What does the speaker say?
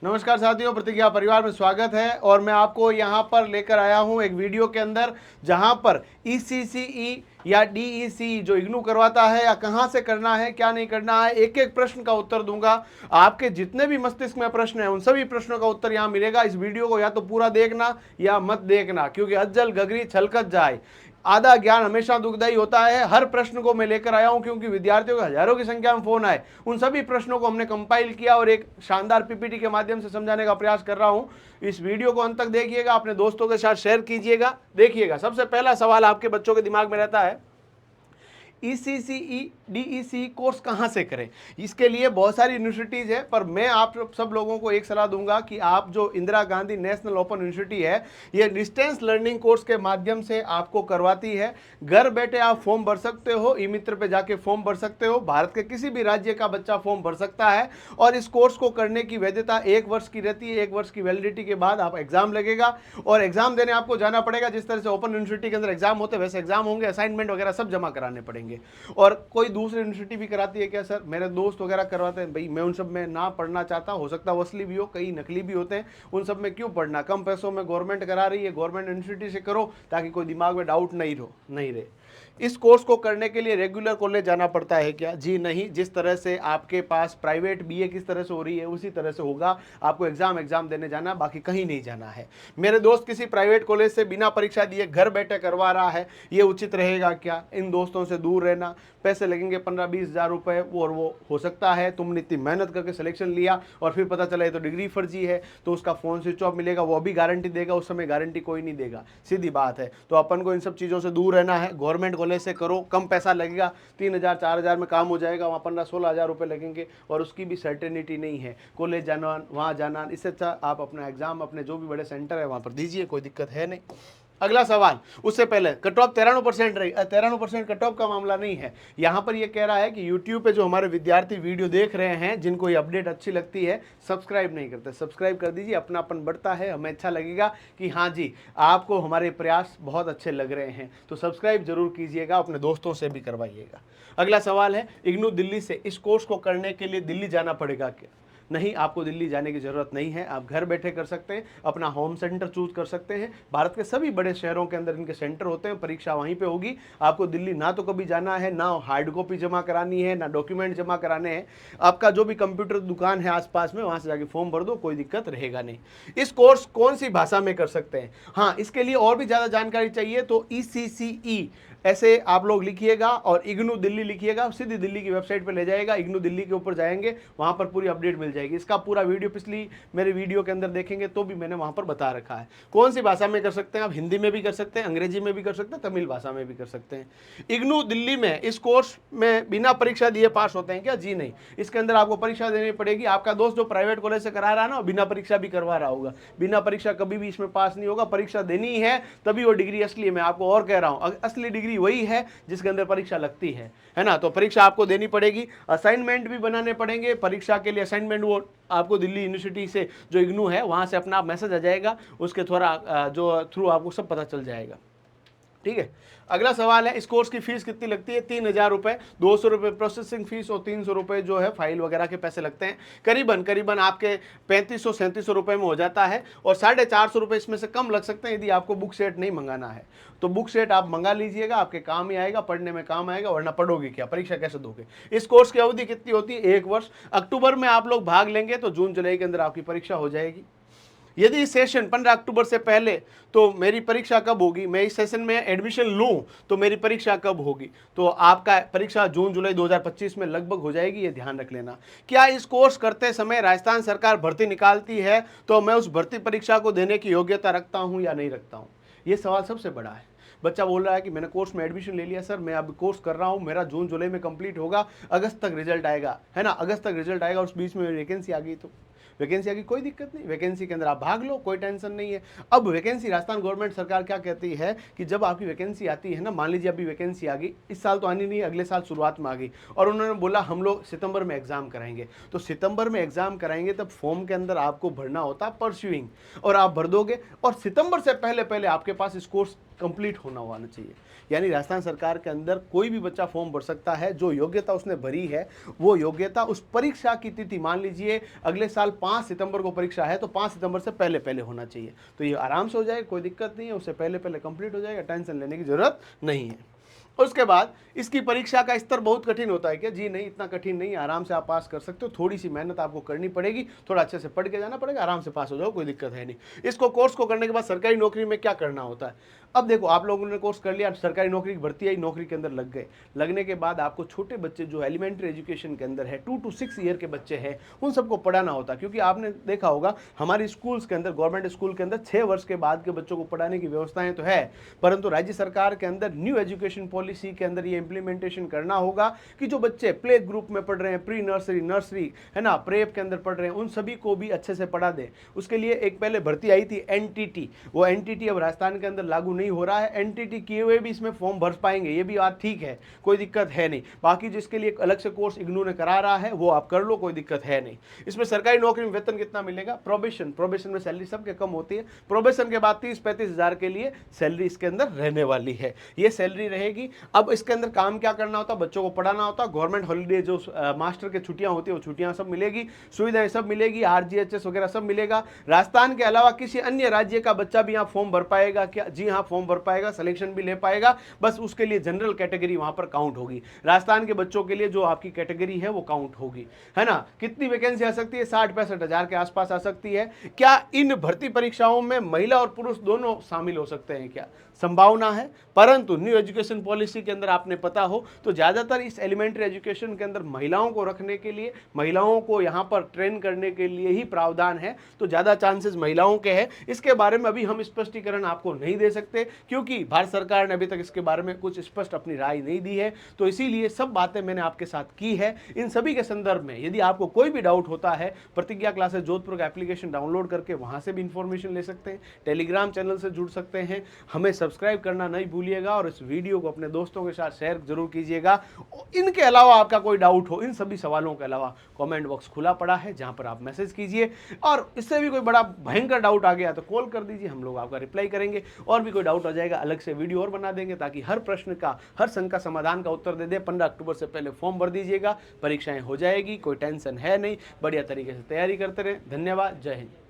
नमस्कार साथियों, प्रतिज्ञा परिवार में स्वागत है। और मैं आपको यहाँ पर लेकर आया हूँ एक वीडियो के अंदर जहाँ पर ECCE या DEC जो इग्नू करवाता है या कहाँ से करना है, क्या नहीं करना है, एक एक प्रश्न का उत्तर दूंगा। आपके जितने भी मस्तिष्क में प्रश्न हैं उन सभी प्रश्नों का उत्तर यहाँ मिलेगा। इस वीडियो को या तो पूरा देखना या मत देखना, क्योंकि अज्जल गगरी छलकत जाए, आधा ज्ञान हमेशा दुखदायी होता है। हर प्रश्न को मैं लेकर आया हूं क्योंकि विद्यार्थियों के हजारों की संख्या में फोन आए। उन सभी प्रश्नों को हमने कंपाइल किया और एक शानदार PPT के माध्यम से समझाने का प्रयास कर रहा हूं। इस वीडियो को अंत तक देखिएगा, अपने दोस्तों के साथ शेयर कीजिएगा। देखिएगा, सबसे पहला सवाल आपके बच्चों के दिमाग में रहता है, ECCE DEC कोर्स कहाँ से करें। इसके लिए बहुत सारी यूनिवर्सिटीज़ है, पर मैं आप सब लोगों को एक सलाह दूंगा कि आप जो Indira Gandhi national open university है, ये डिस्टेंस लर्निंग कोर्स के माध्यम से आपको करवाती है। घर बैठे आप फॉर्म भर सकते हो, ई मित्र पे जाके फॉर्म भर सकते हो। भारत के किसी भी राज्य का बच्चा फॉर्म भर सकता है और इस कोर्स को करने की वैधता 1 वर्ष की रहती है। 1 वर्ष की वैलिडिटी के बाद आप एग्जाम लगेगा और एग्जाम देने आपको जाना पड़ेगा। जिस तरह से ओपन यूनिवर्सिटी के अंदर एग्जाम होते हैं वैसे एग्जाम होंगे, असाइनमेंट वगैरह सब जमा कराने पड़ेंगे। और कोई दूसरी यूनिवर्सिटी भी कराती है क्या सर? मेरे दोस्त वगैरह करवाते हैं। भाई मैं उन सब में ना पढ़ना चाहता, हो सकता है वो असली भी हो, कई नकली भी होते हैं। उन सब में क्यों पढ़ना? कम पैसों में गवर्नमेंट करा रही है, गवर्नमेंट यूनिवर्सिटी से करो ताकि कोई दिमाग में डाउट नहीं रहे। इस कोर्स को करने के लिए रेगुलर कॉलेज जाना पड़ता है क्या? जी नहीं। जिस तरह से आपके पास प्राइवेट BA किस तरह से हो रही है उसी तरह से होगा। आपको एग्जाम देने जाना, बाकी कहीं नहीं जाना है। मेरे दोस्त किसी प्राइवेट कॉलेज से बिना परीक्षा दिए घर बैठे करवा रहा है, ये उचित रहेगा क्या? इन दोस्तों से दूर रहना। पैसे लगेंगे 15-20 हज़ार रुपये, और वो हो सकता है तुमने इतनी मेहनत करके सिलेक्शन लिया और फिर पता चला ये तो डिग्री फर्जी है, तो उसका फ़ोन स्विच ऑफ मिलेगा, वो भी गारंटी देगा, उस समय गारंटी कोई नहीं देगा। सीधी बात है। तो अपन को इन सब चीज़ों से दूर रहना है। गवर्नमेंट कॉलेज से करो, कम पैसा लगेगा, 3,000-4,000 में काम हो जाएगा। वहाँ 15-16 हज़ार रुपये लगेंगे और उसकी भी सर्टेनिटी नहीं है। कॉलेज जाना, वहाँ जाना, इससे अच्छा आप अपना एग्जाम अपने जो भी बड़े सेंटर है वहाँ पर दीजिए, कोई दिक्कत है नहीं। अगला सवाल, उससे पहले कट ऑफ 93% रही। 93% कट ऑफ का मामला नहीं है। यहाँ पर ये कह रहा है कि यूट्यूब पे जो हमारे विद्यार्थी वीडियो देख रहे हैं, जिनको ये अपडेट अच्छी लगती है, सब्सक्राइब नहीं करते, सब्सक्राइब कर दीजिए। अपनापन बढ़ता है, हमें अच्छा लगेगा कि हाँ जी आपको हमारे प्रयास बहुत अच्छे लग रहे हैं। तो सब्सक्राइब जरूर कीजिएगा, अपने दोस्तों से भी करवाइएगा। अगला सवाल है, इग्नू दिल्ली से इस कोर्स को करने के लिए दिल्ली जाना पड़ेगा क्या? नहीं, आपको दिल्ली जाने की ज़रूरत नहीं है। आप घर बैठे कर सकते हैं, अपना होम सेंटर चूज कर सकते हैं। भारत के सभी बड़े शहरों के अंदर इनके सेंटर होते हैं, परीक्षा वहीं पे होगी। आपको दिल्ली ना तो कभी जाना है, ना हार्ड कॉपी जमा करानी है, ना डॉक्यूमेंट जमा कराने हैं। आपका जो भी कंप्यूटर दुकान है आसपास में, वहाँ से जाके फॉर्म भर दो, कोई दिक्कत रहेगा नहीं। इस कोर्स कौन सी भाषा में कर सकते हैं? हाँ, इसके लिए और भी ज़्यादा जानकारी चाहिए तो ECCE ऐसे आप लोग लिखिएगा और इग्नू दिल्ली लिखिएगा, सीधी दिल्ली की वेबसाइट पर ले जाएगा। इग्नू दिल्ली के ऊपर जाएंगे, वहाँ पर पूरी अपडेट मिल जाएगी। इसका पूरा वीडियो पिछली मेरे वीडियो के अंदर देखेंगे तो भी मैंने वहाँ पर बता रखा है। कौन सी भाषा में कर सकते हैं आप? हिंदी में भी कर सकते हैं, अंग्रेजी में भी कर सकते हैं, तमिल भाषा में भी कर सकते हैं। इग्नू दिल्ली में इस कोर्स में बिना परीक्षा दिए पास होते हैं क्या? जी नहीं, इसके अंदर आपको परीक्षा देनी पड़ेगी। आपका दोस्त जो प्राइवेट कॉलेज से करा रहा है ना, बिना परीक्षा भी करवा रहा होगा। बिना परीक्षा कभी भी इसमें पास नहीं होगा। परीक्षा देनी है तभी वो डिग्री असली है। मैं आपको और कह रहा हूँ, असली डिग्री वही है जिसके अंदर परीक्षा लगती है ना। तो परीक्षा आपको देनी पड़ेगी, असाइनमेंट भी बनाने पड़ेंगे। परीक्षा के लिए असाइनमेंट वो आपको दिल्ली यूनिवर्सिटी से जो इग्नू है वहां से अपना मैसेज आ जाएगा, उसके जो थ्रू आपको सब पता चल जाएगा। ठीक है। अगला सवाल है, इस कोर्स की फीस कितनी लगती है? 3,000 रुपये, 200 रुपये प्रोसेसिंग फीस और 300 रुपये जो है फाइल वगैरह के पैसे लगते हैं। करीबन आपके 3500-3700 रुपये में हो जाता है और 450 रुपये इसमें से कम लग सकते हैं यदि आपको बुक सेट नहीं मंगाना है। तो बुक सेट आप मंगा लीजिएगा, आपके काम ही आएगा, पढ़ने में काम आएगा, वरना पढ़ोगे क्या, परीक्षा कैसे दोगे? इस कोर्स की अवधि कितनी होती है? 1 वर्ष। अक्टूबर में आप लोग भाग लेंगे तो जून जुलाई के अंदर आपकी परीक्षा हो जाएगी। यदि सेशन 15 अक्टूबर से पहले, तो मेरी परीक्षा कब होगी? मैं इस सेशन में एडमिशन लूं तो मेरी परीक्षा कब होगी? तो आपका परीक्षा जून जुलाई 2025 में लगभग हो जाएगी, ये ध्यान रख लेना। क्या इस कोर्स करते समय राजस्थान सरकार भर्ती निकालती है तो मैं उस भर्ती परीक्षा को देने की योग्यता रखता हूं या नहीं रखता हूं? ये सवाल सबसे बड़ा है। बच्चा बोल रहा है कि मैंने कोर्स में एडमिशन ले लिया सर, मैं अब कोर्स कर रहा हूँ, मेरा जून जुलाई में कंप्लीट होगा, अगस्त तक रिजल्ट आएगा, है ना, अगस्त तक रिजल्ट आएगा, उस बीच में वैकेंसी आ गई तो वैकेंसी आ गई, कोई दिक्कत नहीं, वैकेंसी के अंदर आप भाग लो, कोई टेंशन नहीं है। अब वैकेंसी राजस्थान गवर्नमेंट सरकार क्या कहती है कि जब आपकी वैकेंसी आती है ना, मान लीजिए अभी वैकेंसी आ गई, इस साल तो आनी नहीं, अगले साल शुरुआत में आ गई, और उन्होंने बोला हम लोग सितंबर में एग्जाम कराएंगे, तो सितंबर में एग्जाम कराएंगे तब फॉर्म के अंदर आपको भरना होता है परस्यूइंग, और आप भर दोगे और सितंबर से पहले पहले आपके पास इस कोर्स कंप्लीट होना चाहिए। यानी राजस्थान सरकार के अंदर कोई भी बच्चा फॉर्म भर सकता है, जो योग्यता उसने भरी है वो योग्यता उस परीक्षा की तिथि, मान लीजिए अगले साल 5 सितंबर को परीक्षा है तो 5 सितंबर से पहले पहले होना चाहिए, तो ये आराम से हो जाएगा, कोई दिक्कत नहीं है, उससे पहले पहले कंप्लीट हो जाएगा, टेंशन लेने की जरूरत नहीं है। उसके बाद इसकी परीक्षा का स्तर बहुत कठिन होता है क्या? जी नहीं, इतना कठिन नहीं, आराम से आप पास कर सकते हो, थोड़ी सी मेहनत आपको करनी पड़ेगी, थोड़ा अच्छे से पढ़ के जाना पड़ेगा, आराम से पास हो जाओ, कोई दिक्कत है नहीं। इसको कोर्स को करने के बाद सरकारी नौकरी में क्या करना होता है? अब देखो, आप लोगों ने कोर्स कर लिया, सरकारी नौकरी की भर्ती आई, नौकरी के अंदर लग गए, लगने के बाद आपको छोटे बच्चे जो एलिमेंट्री एजुकेशन के अंदर है, 2 to 6 ईयर के बच्चे हैं, उन सबको पढ़ाना होता है। क्योंकि आपने देखा होगा हमारी स्कूल्स के अंदर, गवर्नमेंट स्कूल के अंदर 6 वर्ष के बाद के बच्चों को पढ़ाने की व्यवस्थाएं तो है, परंतु राज्य सरकार के अंदर न्यू एजुकेशन पॉलिसी के अंदर ये इंप्लीमेंटेशन करना होगा कि जो बच्चे प्ले ग्रुप में पढ़ रहे हैं, प्री नर्सरी, नर्सरी है ना, प्रेप के अंदर पढ़ रहे हैं, उन सभी को भी अच्छे से पढ़ा दें। उसके लिए एक पहले भर्ती आई थी एनटीटी, वो एनटीटी अब राजस्थान के अंदर लागू नहीं हो रहा है। एनटीटी किए हुए भी इसमें फॉर्म भर पाएंगे, ये भी बात ठीक है, कोई दिक्कत है नहीं। बाकी जिसके लिए अलग से कोर्स इग्नू ने करा रहा है वो आप कर लो, कोई दिक्कत है नहीं। इसमें सरकारी नौकरी में वेतन कितना मिलेगा? प्रोबेशन में सैलरी सबके कम होती है, प्रोबेशन के बाद 30-35 हज़ार के लिए सैलरी इसके अंदर रहने वाली है, ये सैलरी रहेगी। अब इसके अंदर काम क्या करना होता है? बच्चों को पढ़ाना होता है। गवर्नमेंट हॉलीडे जो मास्टर के छुट्टियां होती है वो छुट्टियां सब मिलेगी, सुविधाएं सब मिलेगी, आरजीएचएस वगैरह सब मिलेगा। राजस्थान के अलावा किसी अन्य राज्य का बच्चा भी यहाँ फॉर्म भर पाएगा क्या? जी हाँ, फॉर्म भर पाएगा, सिलेक्शन भी ले पाएगा, बस उसके लिए जनरल कैटेगरी वहां पर काउंट होगी। राजस्थान के बच्चों के लिए जो आपकी कैटेगरी है वो काउंट होगी, है ना। कितनी वैकेंसी आ सकती है? 60-65 हज़ार के आसपास आ सकती है। क्या इन भर्ती परीक्षाओं में महिला और पुरुष दोनों शामिल हो सकते हैं क्या? संभावना है, परंतु न्यू एजुकेशन पॉलिसी के अंदर आपने पता हो तो ज़्यादातर इस एलिमेंट्री एजुकेशन के अंदर महिलाओं को रखने के लिए, महिलाओं को यहाँ पर ट्रेन करने के लिए ही प्रावधान है, तो ज़्यादा चांसेस महिलाओं के हैं। इसके बारे में अभी हम स्पष्टीकरण आपको नहीं दे सकते क्योंकि भारत सरकार ने अभी तक इसके बारे में कुछ स्पष्ट अपनी राय नहीं दी है, तो इसीलिए सब बातें मैंने आपके साथ की है। इन सभी के संदर्भ में यदि आपको कोई भी डाउट होता है, प्रतिज्ञा क्लासेस जोधपुर का एप्लीकेशन डाउनलोड करके वहाँ से भी इंफॉर्मेशन ले सकते हैं, टेलीग्राम चैनल से जुड़ सकते हैं, हमें सब्सक्राइब करना नहीं भूलिएगा और इस वीडियो को अपने दोस्तों के साथ शेयर जरूर कीजिएगा। इनके अलावा आपका कोई डाउट हो, इन सभी सवालों के अलावा कमेंट बॉक्स खुला पड़ा है जहां पर आप मैसेज कीजिए, और इससे भी कोई बड़ा भयंकर डाउट आ गया तो कॉल कर दीजिए, हम लोग आपका रिप्लाई करेंगे। और भी कोई डाउट आ जाएगा अलग से वीडियो और बना देंगे ताकि हर प्रश्न का, हर शंका समाधान का उत्तर दे दे। 15 अक्टूबर से पहले फॉर्म भर दीजिएगा, परीक्षाएं हो जाएगी, कोई टेंशन है नहीं, बढ़िया तरीके से तैयारी करते रहे। धन्यवाद, जय हिंद।